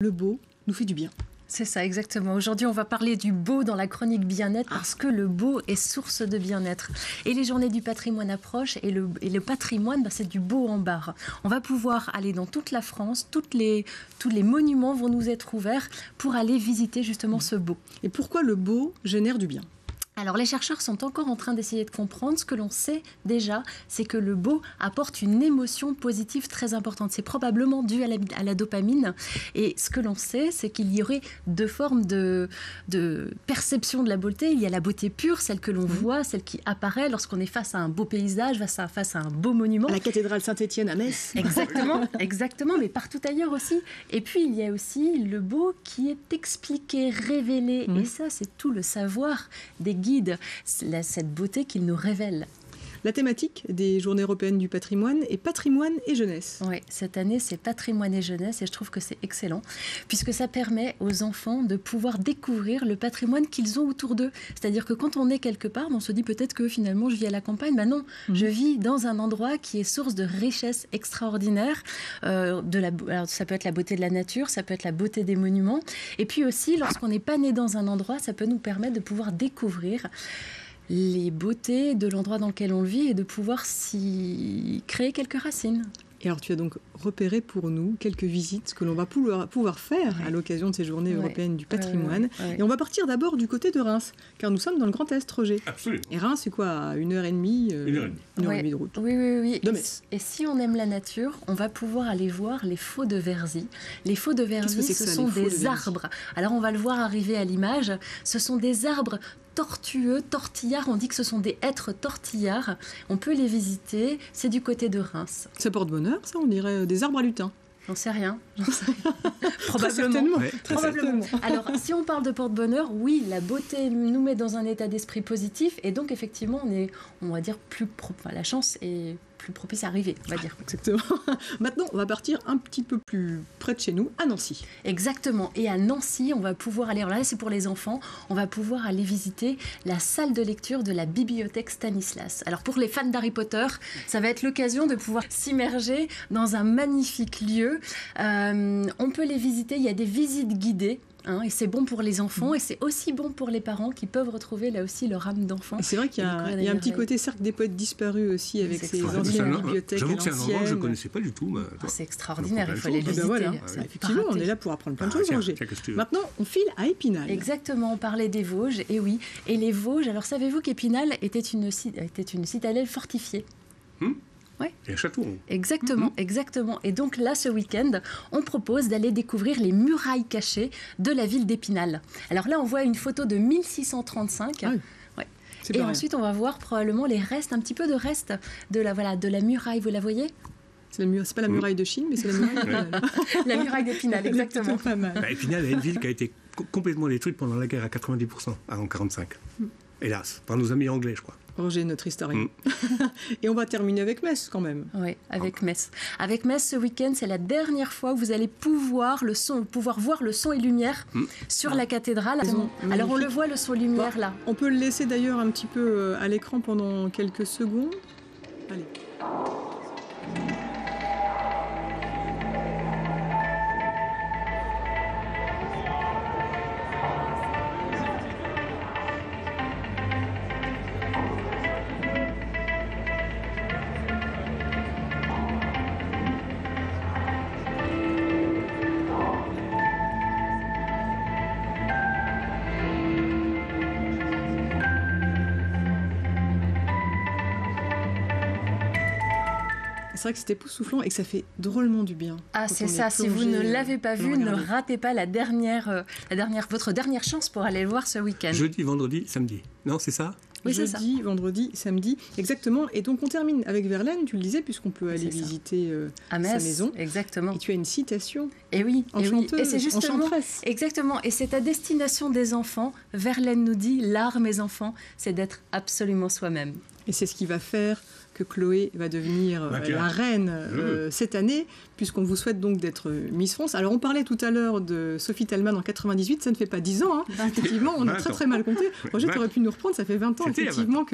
Le beau nous fait du bien. C'est ça, exactement. Aujourd'hui, on va parler du beau dans la chronique bien-être parce que le beau est source de bien-être. Et les journées du patrimoine approchent et le patrimoine, c'est du beau en barre. On va pouvoir aller dans toute la France, tous les monuments vont nous être ouverts pour aller visiter justement ce beau. Et pourquoi le beau génère du bien ? Alors les chercheurs sont encore en train d'essayer de comprendre. Ce que l'on sait déjà, c'est que le beau apporte une émotion positive très importante. C'est probablement dû à la dopamine. Et ce que l'on sait, c'est qu'il y aurait deux formes de perception de la beauté. Il y a la beauté pure, celle que l'on voit, celle qui apparaît lorsqu'on est face à un beau paysage, face à un beau monument. À la cathédrale Saint-Étienne à Metz. Exactement, mais partout ailleurs aussi. Et puis il y a aussi le beau qui est expliqué, révélé. Et ça, c'est tout le savoir des guides. Cette beauté qu'il nous révèle. La thématique des Journées européennes du patrimoine est patrimoine et jeunesse. Oui, cette année, c'est patrimoine et jeunesse et je trouve que c'est excellent puisque ça permet aux enfants de pouvoir découvrir le patrimoine qu'ils ont autour d'eux. C'est-à-dire que quand on est quelque part, on se dit peut-être que finalement je vis à la campagne. Ben non, je vis dans un endroit qui est source de richesse extraordinaire. Alors, ça peut être la beauté de la nature, ça peut être la beauté des monuments. Et puis aussi, lorsqu'on n'est pas né dans un endroit, ça peut nous permettre de pouvoir découvrir les beautés de l'endroit dans lequel on vit et de pouvoir s'y créer quelques racines. Et alors tu as donc repéré pour nous quelques visites que l'on va pouvoir faire à l'occasion de ces Journées européennes du patrimoine. Et on va partir d'abord du côté de Reims, car nous sommes dans le Grand Est, Roger. Absolument. Et Reims, c'est quoi, 1h30 1h30 de route. Oui. De Metz. Et si on aime la nature, on va pouvoir aller voir les faux de Verzy. Les faux de Verzy, ce sont des arbres. Alors on va le voir arriver à l'image. Ce sont des arbres tortueux, tortillards. On dit que ce sont des hêtres tortillards. On peut les visiter. C'est du côté de Reims. Ça porte bonheur, ça, on dirait des arbres à lutins. J'en sais rien. Probablement. Probablement. Alors, si on parle de porte-bonheur, oui, la beauté nous met dans un état d'esprit positif et donc effectivement, on va dire la chance est plus propice à arriver, on va dire. Exactement. Maintenant, on va partir un petit peu plus près de chez nous, à Nancy. Exactement. Et à Nancy, on va pouvoir aller, alors là c'est pour les enfants, on va pouvoir aller visiter la salle de lecture de la bibliothèque Stanislas. Alors pour les fans d'Harry Potter, ça va être l'occasion de pouvoir s'immerger dans un magnifique lieu. On peut les visiter, il y a des visites guidées. Et c'est bon pour les enfants et c'est aussi bon pour les parents qui peuvent retrouver là aussi leur âme d'enfant. Et c'est vrai qu'il y a un petit côté cercle des poètes disparus aussi avec ces anciennes bibliothèques. J'avoue que c'est un endroit que je ne connaissais pas du tout. C'est extraordinaire, il faut aller le visiter. Effectivement, on est là pour apprendre plein de choses, Roger. Maintenant, on file à Épinal. Exactement, on parlait des Vosges, et oui. Et les Vosges, alors savez-vous qu'Épinal était une citadelle fortifiée? Ouais. Et un château. Exactement. Et donc là, ce week-end, on propose d'aller découvrir les murailles cachées de la ville d'Épinal. Alors là, on voit une photo de 1635. Et ensuite, on va voir probablement les restes, un petit peu de restes de la muraille. Vous la voyez ? C'est pas la muraille de Chine, mais c'est la muraille d'Épinal. La muraille d'Épinal, exactement. Pas mal. Épinal est une ville qui a été complètement détruite pendant la guerre à 90%, avant 1945. Hélas, par nos amis anglais, je crois. Roger, notre historien. Et on va terminer avec Metz, quand même. Oui, avec Metz. Avec Metz, ce week-end, c'est la dernière fois où vous allez pouvoir voir le son et lumière sur la cathédrale. Alors, on le voit, le son et lumière, là. On peut le laisser d'ailleurs un petit peu à l'écran pendant quelques secondes. Allez. C'est vrai que c'est époustouflant et que ça fait drôlement du bien. Ah, c'est ça. Si vous ne l'avez pas vu, ne ratez pas votre dernière chance pour aller le voir ce week-end. Jeudi, vendredi, samedi. Non, c'est ça ? Oui, c'est jeudi, ça. Vendredi, samedi, exactement. Et donc on termine avec Verlaine, tu le disais, puisqu'on peut aller visiter sa maison. Exactement. Et tu as une citation. Et oui, enchanteuse, et c'est justement, enchanteresse. Exactement. Et c'est à destination des enfants. Verlaine nous dit, l'art, mes enfants, c'est d'être absolument soi-même. Et c'est ce qui va faire que Chloé va devenir la reine cette année, puisqu'on vous souhaite donc d'être Miss France. Alors on parlait tout à l'heure de Sophie Thalmann en 98, ça ne fait pas 10 ans, hein. Effectivement, on a très très mal compté. Roger, tu aurais pu nous reprendre, ça fait 20 ans effectivement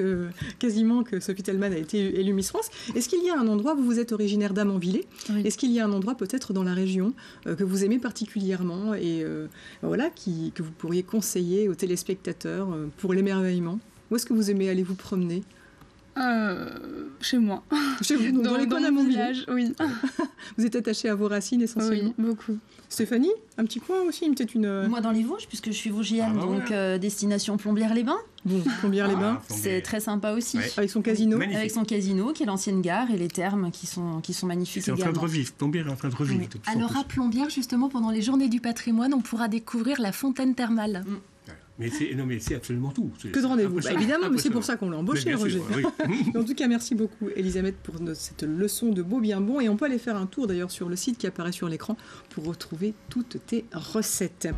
quasiment que Sophie Thalmann a été élue Miss France. Est-ce qu'il y a un endroit, vous êtes originaire d'Amanvillers, est-ce qu'il y a un endroit peut-être dans la région que vous aimez particulièrement et que vous pourriez conseiller aux téléspectateurs pour l'émerveillement? Où est-ce que vous aimez aller vous promener? Chez moi. Chez vous, donc dans les coins d'Amanvillers. Oui. Vous êtes attachée à vos racines essentiellement? Oui, beaucoup. Stéphanie, un petit coin aussi, peut-être une... Moi dans les Vosges, puisque je suis vosgienne, destination Plombières-les-Bains. Bon, Plombières-les-Bains. C'est très sympa aussi. Ouais. Avec son casino. Magnifique. Avec son casino, qui est l'ancienne gare, et les thermes qui sont magnifiques également. C'est en train de revivre. Plombières est en train de revivre. Oui. Alors à Plombières, justement, pendant les journées du patrimoine, on pourra découvrir la fontaine thermale. Mais c'est absolument tout. Que de rendez-vous. Évidemment, mais c'est pour ça qu'on l'a embauché, Roger. Oui. En tout cas, merci beaucoup, Elisabeth, pour cette leçon de beau bien bon. Et on peut aller faire un tour, d'ailleurs, sur le site qui apparaît sur l'écran pour retrouver toutes tes recettes.